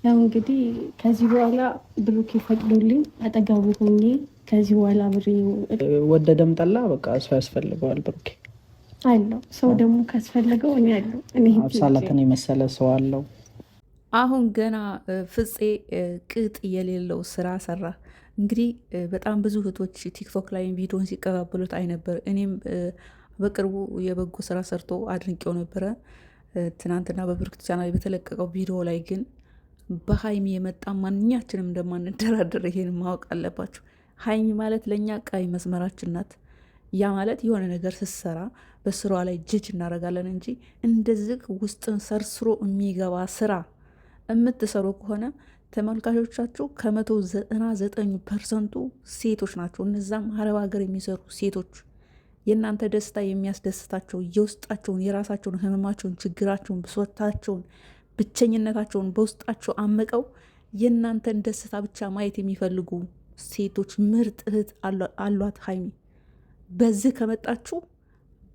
ያው እንግዲህ ከዚህ በኋላ ብሩክ ፈቅዶልኝ አጠገቡ ሆኜ ከዚህ በኋላ ብሬ ወደደም ጠላ በቃ ሰው ያስፈልገዋል። ብሩክ አለው ሰው ደግሞ ካስፈለገው እኔ አለው አብሳላትን የመሰለ ሰው አለው። አሁን ገና ፍፄ ቅጥ የሌለው ስራ ሰራ። እንግዲህ በጣም ብዙ እህቶች ቲክቶክ ላይ ቪዲዮን ሲቀባበሉት አይነበር። እኔም በቅርቡ የበጎ ስራ ሰርቶ አድንቄው ነበረ። ትናንትና በብሩክ ቻናል በተለቀቀው ቪዲዮ ላይ ግን በሀይሚ የመጣ ማንኛችንም እንደማንደራደር ይሄን ማወቅ አለባችሁ። ሀይሚ ማለት ለእኛ ቀይ መስመራችን ናት። ያ ማለት የሆነ ነገር ስትሰራ በስሯ ላይ ጅጅ እናደርጋለን እንጂ እንደዚህ ውስጥን ሰርስሮ የሚገባ ስራ የምትሰሩ ከሆነ ተመልካቾቻችሁ ከ99% ሴቶች ናቸው። እነዛም አረብ ሀገር የሚሰሩ ሴቶች የእናንተ ደስታ የሚያስደስታቸው የውስጣቸውን የራሳቸውን ህመማቸውን፣ ችግራቸውን፣ ብሶታቸውን፣ ብቸኝነታቸውን በውስጣቸው አምቀው የእናንተን ደስታ ብቻ ማየት የሚፈልጉ ሴቶች ምርጥ እህት አሏት ሀይሚ። በዚህ ከመጣችሁ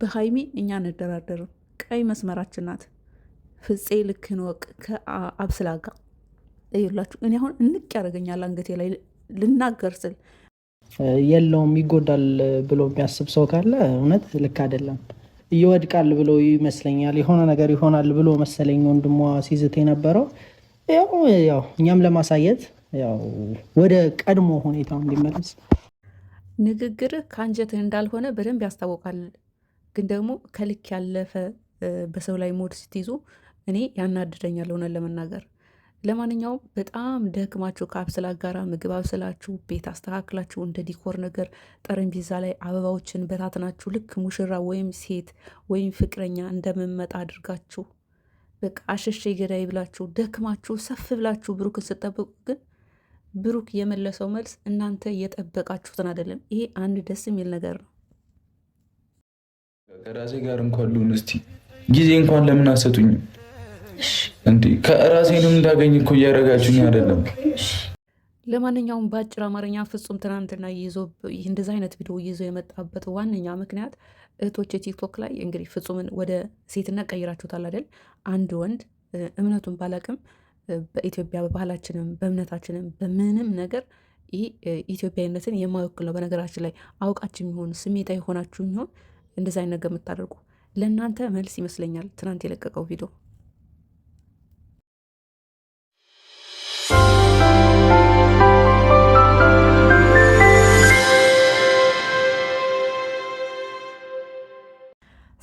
በሀይሚ እኛ እንደራደርም፣ ቀይ መስመራችን ናት። ፍፄ ልክን ወቅ ከአብስላ ጋር እዩላችሁ። እኔ አሁን እንቅ ያደርገኛል አንገቴ ላይ ልናገር ስል የለውም ይጎዳል ብሎ የሚያስብ ሰው ካለ እውነት ልክ አይደለም። ይወድቃል ብሎ ይመስለኛል። የሆነ ነገር ይሆናል ብሎ መሰለኝ ወንድሟ ሲዝት የነበረው ያው እኛም ለማሳየት ያው ወደ ቀድሞ ሁኔታው እንዲመለስ ንግግርህ ከአንጀትህ እንዳልሆነ በደንብ ያስታውቃል። ግን ደግሞ ከልክ ያለፈ በሰው ላይ ሞድ ስትይዙ እኔ ያናድደኛል ሆነን ለመናገር። ለማንኛውም በጣም ደክማችሁ ከአብስላ ጋራ ምግብ አብስላችሁ ቤት አስተካክላችሁ እንደ ዲኮር ነገር ጠረጴዛ ላይ አበባዎችን በታትናችሁ ልክ ሙሽራ ወይም ሴት ወይም ፍቅረኛ እንደምመጣ አድርጋችሁ በቃ አሸሼ ገዳይ ብላችሁ ደክማችሁ ሰፍ ብላችሁ ብሩክን ስጠብቁ ግን ብሩክ የመለሰው መልስ እናንተ የጠበቃችሁትን አይደለም። ይሄ አንድ ደስ የሚል ነገር ነው። ከራሴ ጋር እንኳን ልሁን እስቲ ጊዜ እንኳን ለምን አሰጡኝም እንዴ? ከራሴንም እንዳገኝ እኮ እያደረጋችሁኝ አይደለም። ለማንኛውም በአጭር አማርኛ ፍጹም ትናንትና እንደዚህ አይነት ቪዲዮ ይዞ የመጣበት ዋነኛ ምክንያት እህቶች ቲክቶክ ላይ እንግዲህ ፍጹምን ወደ ሴትነት ቀይራችሁታል አይደል? አንድ ወንድ እምነቱን ባላቅም በኢትዮጵያ በባህላችንም በእምነታችንም በምንም ነገር ይህ ኢትዮጵያዊነትን የማይወክል ነው። በነገራችን ላይ አውቃችሁ የሚሆን ስሜታዊ ሆናችሁ የሚሆን እንደዚ አይነት ነገር የምታደርጉ ለእናንተ መልስ ይመስለኛል ትናንት የለቀቀው ቪዲዮ።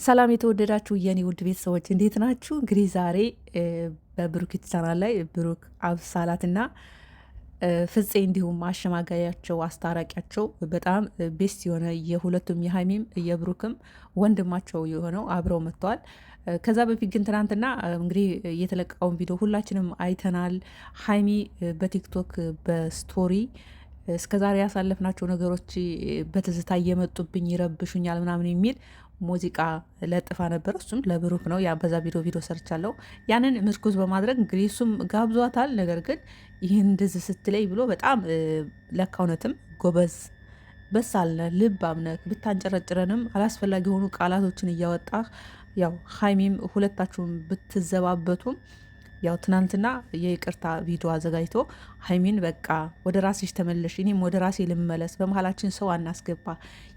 ሰላም የተወደዳችሁ የኔ ውድ ቤተሰቦች እንዴት ናችሁ? እንግዲህ ዛሬ በብሩክ ቻናል ላይ ብሩክ አብሳላትና ፍፄ እንዲሁም አሸማጋያቸው አስታራቂያቸው በጣም ቤስት የሆነ የሁለቱም የሀይሚም የብሩክም ወንድማቸው የሆነው አብረው መጥተዋል። ከዛ በፊት ግን ትናንትና እንግዲህ የተለቀቀውን ቪዲዮ ሁላችንም አይተናል። ሀይሚ በቲክቶክ በስቶሪ እስከዛሬ ያሳለፍናቸው ነገሮች በትዝታ እየመጡብኝ ይረብሹኛል ምናምን የሚል ሙዚቃ ለጥፋ ነበር። እሱም ለብሩክ ነው። በዛ ቪዲዮ ሰርቻለሁ። ያንን ምርኩዝ በማድረግ እንግዲህ እሱም ጋብዟታል። ነገር ግን ይህን እንደዚህ ስትለይ ብሎ በጣም ለካ እውነትም ጎበዝ በሳልነ ልብ አምነክ ብታንጨረጭረንም አላስፈላጊ የሆኑ ቃላቶችን እያወጣ ያው ሀይሚም ሁለታችሁም ብትዘባበቱም ያው ትናንትና የይቅርታ ቪዲዮ አዘጋጅቶ ሀይሚን በቃ ወደ ራስሽ ተመለሽ፣ እኔም ወደ ራሴ ልመለስ፣ በመሀላችን ሰው አናስገባ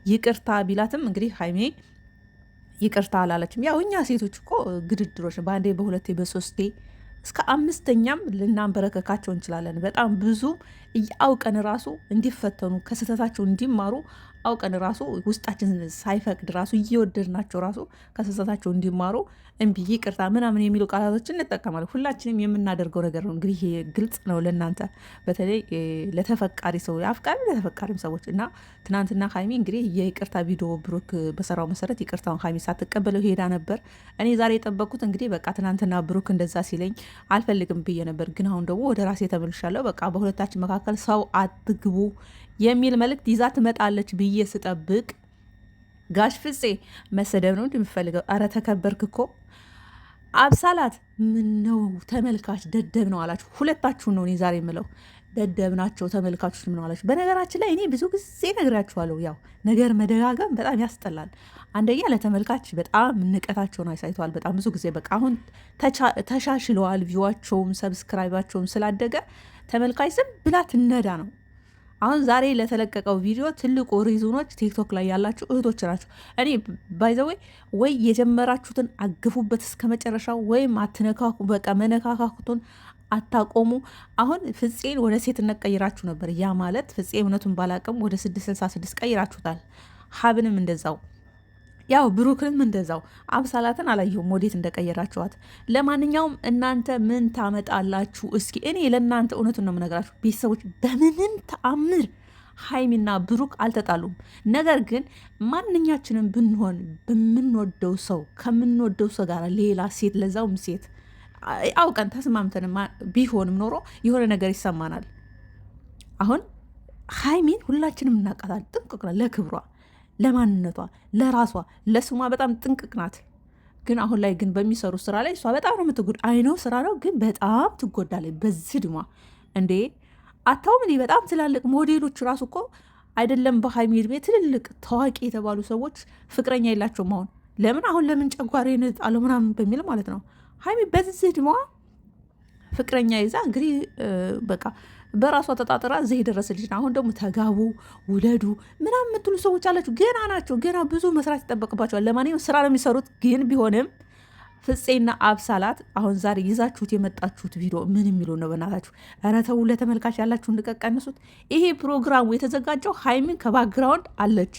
ይቅርታ ቢላትም እንግዲህ ሀይሜ ይቅርታ አላለችም። ያው እኛ ሴቶች እኮ ግድድሮች በአንዴ በሁለቴ በሶስቴ እስከ አምስተኛም ልናንበረከካቸው እንችላለን። በጣም ብዙ አውቀን ራሱ እንዲፈተኑ ከስህተታቸው እንዲማሩ አውቀን ራሱ ውስጣችን ሳይፈቅድ ራሱ እየወደድናቸው ራሱ ከስህተታቸው እንዲማሩ እምቢ ይቅርታ ምናምን የሚሉ ቃላቶችን እንጠቀማለን። ሁላችንም የምናደርገው ነገር ነው። እንግዲህ ይሄ ግልጽ ነው ለእናንተ በተለይ ለተፈቃሪ ሰው አፍቃሪ ለተፈቃሪም ሰዎች እና ትናንትና ሀይሚ እንግዲህ የይቅርታ ቪዲዮ ብሩክ በሰራው መሰረት ይቅርታውን ሀይሚ ሳትቀበለው ሄዳ ነበር። እኔ ዛሬ የጠበቅኩት እንግዲህ በቃ ትናንትና ብሩክ እንደዛ ሲለኝ አልፈልግም ብዬ ነበር፣ ግን አሁን ደግሞ ወደ ራሴ ተመልሻለሁ። በቃ በሁለታችን መካከል ሰው አትግቡ የሚል መልእክት ይዛ ትመጣለች ብዬ ስጠብቅ ጋሽ ፍፄ መሰደብ ነው እንደምፈልገው። አረ ተከበርክ እኮ አብሳላት። ምን ነው ተመልካች ደደብ ነው አላችሁ። ሁለታችሁን ነው እኔ ዛሬ የምለው። ደደብ ናቸው ተመልካቾች ምን አላችሁ። በነገራችን ላይ እኔ ብዙ ጊዜ ነግራችኋለሁ፣ ያው ነገር መደጋገም በጣም ያስጠላል። አንደኛ ለተመልካች በጣም ንቀታቸውን አሳይተዋል። በጣም ብዙ ጊዜ በቃ አሁን ተሻሽለዋል። ቪዋቸውም ሰብስክራይባቸውም ስላደገ ተመልካች ዝም ብላ ትነዳ ነው። አሁን ዛሬ ለተለቀቀው ቪዲዮ ትልቁ ሪዙኖች ቲክቶክ ላይ ያላችሁ እህቶች ናቸው። እኔ ባይዘወይ ወይ የጀመራችሁትን አግፉበት እስከ መጨረሻው ወይም አትነካኩ። በቃ መነካካቱን አታቆሙ። አሁን ፍፄን ወደ ሴትነት ቀይራችሁ ነበር። ያ ማለት ፍፄ እውነቱን ባላቅም ወደ 666 ቀይራችሁታል። ሀብንም እንደዛው፣ ያው ብሩክንም እንደዛው። አብሳላትን አላየሁም ወዴት እንደቀየራችኋት። ለማንኛውም እናንተ ምን ታመጣላችሁ? እስኪ እኔ ለእናንተ እውነቱን ነው የምነግራችሁ ቤተሰቦች፣ በምንም ተአምር ሀይሚና ብሩክ አልተጣሉም። ነገር ግን ማንኛችንም ብንሆን በምንወደው ሰው ከምንወደው ሰው ጋር ሌላ ሴት ለዛውም ሴት አውቀን ተስማምተን ቢሆንም ኖሮ የሆነ ነገር ይሰማናል። አሁን ሀይሚን ሁላችንም እናውቃታል። ጥንቅቅ ናት፣ ለክብሯ፣ ለማንነቷ፣ ለራሷ፣ ለስሟ በጣም ጥንቅቅ ናት። ግን አሁን ላይ ግን በሚሰሩ ስራ ላይ እሷ በጣም ነው የምትጎዳ። አይነው ስራ ነው ግን በጣም ትጎዳለች። በዚህ ድሟ እንዴ አታውም እንዴ? በጣም ትላልቅ ሞዴሎች ራሱ እኮ አይደለም በሀይሚ እድሜ ትልልቅ ታዋቂ የተባሉ ሰዎች ፍቅረኛ የላቸውም። አሁን ለምን ጨጓሬ ንጣለው ምናምን በሚል ማለት ነው። ሀይሚ በዚህ እድሜዋ ፍቅረኛ ይዛ እንግዲህ በቃ በራሷ ተጣጥራ እዚህ የደረሰ ልጅ። አሁን ደግሞ ተጋቡ ውለዱ ምናምን የምትሉ ሰዎች አላችሁ። ገና ናቸው። ገና ብዙ መስራት ይጠበቅባቸዋል። ለማንኛውም ስራ ነው የሚሰሩት። ግን ቢሆንም ፍፄና አብሳላት አሁን ዛሬ ይዛችሁት የመጣችሁት ቪዲዮ ምን የሚሉ ነው? በእናታችሁ ኧረ ተው፣ ለተመልካች ያላችሁን ልቀቀንሱት። ይሄ ፕሮግራሙ የተዘጋጀው ሀይሚን ከባክግራውንድ አለች፣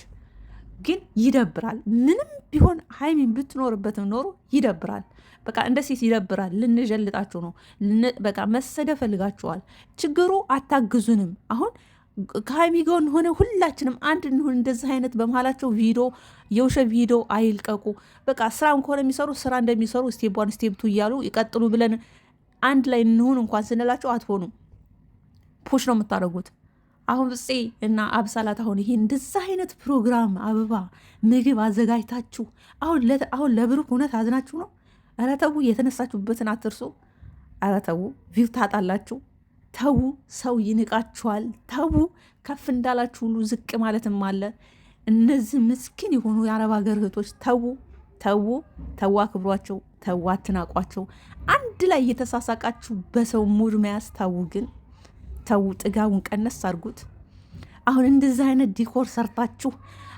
ግን ይደብራል። ምንም ቢሆን ሀይሚን ብትኖርበትም ኖሮ ይደብራል። በቃ እንደ ሴት ይደብራል። ልንጀልጣችሁ ነው። በቃ መሰደብ ፈልጋችኋል። ችግሩ አታግዙንም። አሁን ከሀይሚ ጎን ሆነ ሁላችንም አንድ እንሁን። እንደዚህ አይነት በመሀላቸው ቪዲዮ የውሸት ቪዲዮ አይልቀቁ። በቃ ስራም ከሆነ የሚሰሩ ስራ እንደሚሰሩ ስቴፕ ዋን ስቴፕ ቱ እያሉ ይቀጥሉ ብለን አንድ ላይ እንሁን እንኳን ስንላቸው አትሆኑም። ፑሽ ነው የምታደርጉት። አሁን ፍፄ እና አብሳላት አሁን ይሄ እንደዛ አይነት ፕሮግራም አበባ ምግብ አዘጋጅታችሁ አሁን ለብሩክ እውነት አዝናችሁ ነው? ኧረ ተው፣ የተነሳችሁበትን አትርሱ። ኧረ ተው፣ ቪው ታጣላችሁ። ተዉ፣ ሰው ይንቃችኋል። ተዉ፣ ከፍ እንዳላችሁ ሁሉ ዝቅ ማለትም አለ። እነዚህ ምስኪን የሆኑ የአረብ ሀገር እህቶች ተዉ፣ ተዉ፣ ተዉ፣ አክብሯቸው። ተዉ፣ አትናቋቸው። አንድ ላይ እየተሳሳቃችሁ በሰው ሙድ መያዝ ተዉ። ግን ተዉ፣ ጥጋቡን ቀነስ አድርጉት። አሁን እንደዚህ አይነት ዲኮር ሰርታችሁ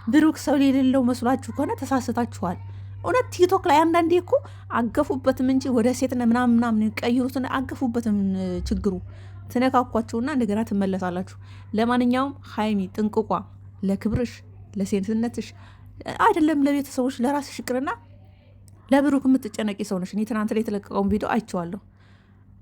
ብሩክ ሰው የሌለው መስሏችሁ ከሆነ ተሳስታችኋል። እውነት ቲክቶክ ላይ አንዳንዴ እኮ አገፉበትም እንጂ ወደ ሴትና ምናምን ቀይሩትን አገፉበትም። ችግሩ ትነካኳቸውና እንደገና ትመለሳላችሁ። ለማንኛውም ሀይሚ ጥንቅቋ፣ ለክብርሽ፣ ለሴትነትሽ አይደለም ለቤተሰቦች ለራስሽ ይቅርና ለብሩክ የምትጨነቂ ሰው ነሽ። እኔ ትናንት ላይ የተለቀቀውን ቪዲዮ አይቼዋለሁ።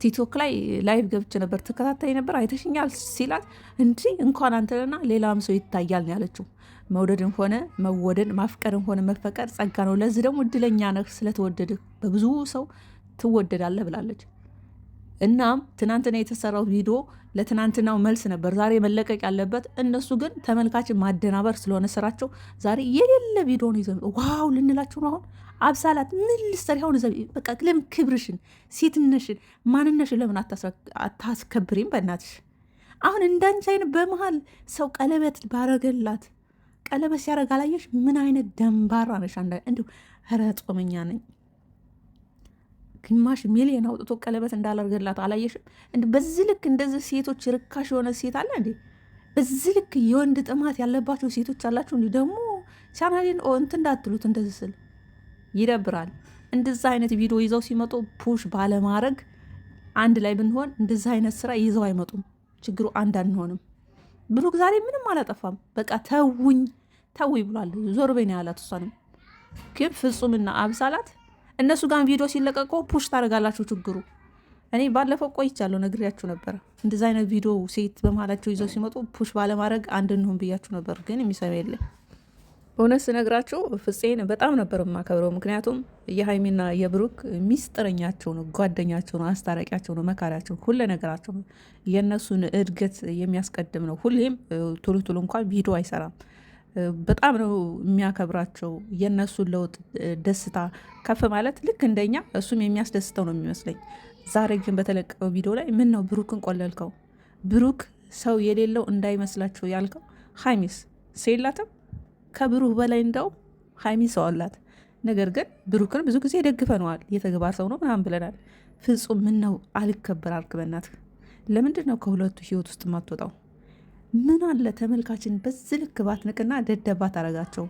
ቲክቶክ ላይ ላይቭ ገብቼ ነበር፣ ተከታታይ ነበር። አይተሽኛል ሲላት እንጂ እንኳን አንተና ሌላም ሰው ይታያል ነው ያለችው። መውደድን ሆነ መወደድ ማፍቀርን ሆነ መፈቀር ጸጋ ነው። ለዚህ ደግሞ እድለኛ ነህ ስለተወደድህ፣ በብዙ ሰው ትወደዳለህ ብላለች። እናም ትናንትና የተሰራው ቪዲዮ ለትናንትናው መልስ ነበር ዛሬ መለቀቅ ያለበት። እነሱ ግን ተመልካችን ማደናበር ስለሆነ ስራቸው ዛሬ የሌለ ቪዲዮ ነው ይዘው ዋው ልንላችሁ ነው። አሁን አብሳላት ምን ልትሰሪ አሁን? በቃ ለምን ክብርሽን፣ ሴትነሽን፣ ማንነሽን ለምን አታስከብሪም? በእናትሽ አሁን እንዳንቺ አይነት በመሀል ሰው ቀለበት ባረገላት ቀለበት ሲያደርግ አላየሽ? ምን አይነት ደንባራ ነሽ? እንዲሁ ኧረ ጾመኛ ነኝ። ግማሽ ሚሊዮን አውጥቶ ቀለበት እንዳላርገላት አላየሽም? በዚህ ልክ እንደዚህ ሴቶች ርካሽ የሆነ ሴት አለ እንዴ? በዚህ ልክ የወንድ ጥማት ያለባቸው ሴቶች አላችሁ እንዲ። ደግሞ ቻናሌን እንትን እንዳትሉት እንደዚህ ስል ይደብራል። እንደዚህ አይነት ቪዲዮ ይዘው ሲመጡ ፑሽ ባለማድረግ አንድ ላይ ብንሆን እንደዚህ አይነት ስራ ይዘው አይመጡም። ችግሩ አንድ አንሆንም። ብሩክ ዛሬ ምንም አላጠፋም። በቃ ተውኝ ተውኝ ብሏል። ዞር በይ ነው ያላት። እሷንም ግን ፍጹምና አብሳላት እነሱ ጋር ቪዲዮ ሲለቀቁ ፑሽ ታደርጋላችሁ። ችግሩ እኔ ባለፈው ቆይቻለሁ ነግሬያችሁ ነበረ። እንደዚህ አይነት ቪዲዮ ሴት በመሀላቸው ይዘው ሲመጡ ፑሽ ባለማድረግ አንድ እንሁን ብያችሁ ነበር፣ ግን የሚሰማ የለም። እውነት ስነግራችሁ ፍፄን በጣም ነበር የማከብረው። ምክንያቱም የሀይሚና የብሩክ ሚስጥረኛቸው ነው፣ ጓደኛቸው ነው፣ አስታራቂያቸው ነው፣ መካሪያቸው፣ ሁለ ነገራቸው ነው። የእነሱን እድገት የሚያስቀድም ነው። ሁሌም ቶሎ ቶሎ እንኳን ቪዲዮ አይሰራም። በጣም ነው የሚያከብራቸው። የእነሱን ለውጥ ደስታ ከፍ ማለት ልክ እንደኛ እሱም የሚያስደስተው ነው የሚመስለኝ። ዛሬ ግን በተለቀቀው ቪዲዮ ላይ ምን ነው ብሩክን ቆለልከው? ብሩክ ሰው የሌለው እንዳይመስላችሁ ያልከው ሀይሚስ ሰው የላትም ከብሩክ በላይ እንደው ሀይሚ ሰው አላት። ነገር ግን ብሩክን ብዙ ጊዜ ደግፈነዋል፣ የተግባር ሰው ነው ምናምን ብለናል። ፍጹም ምን ነው አልከበር አልክ? በእናትህ ለምንድን ነው ከሁለቱ ህይወት ውስጥ የማትወጣው? ምን አለ ተመልካችን በዚህ ልክ ባትንቅና ደደባት አረጋቸው።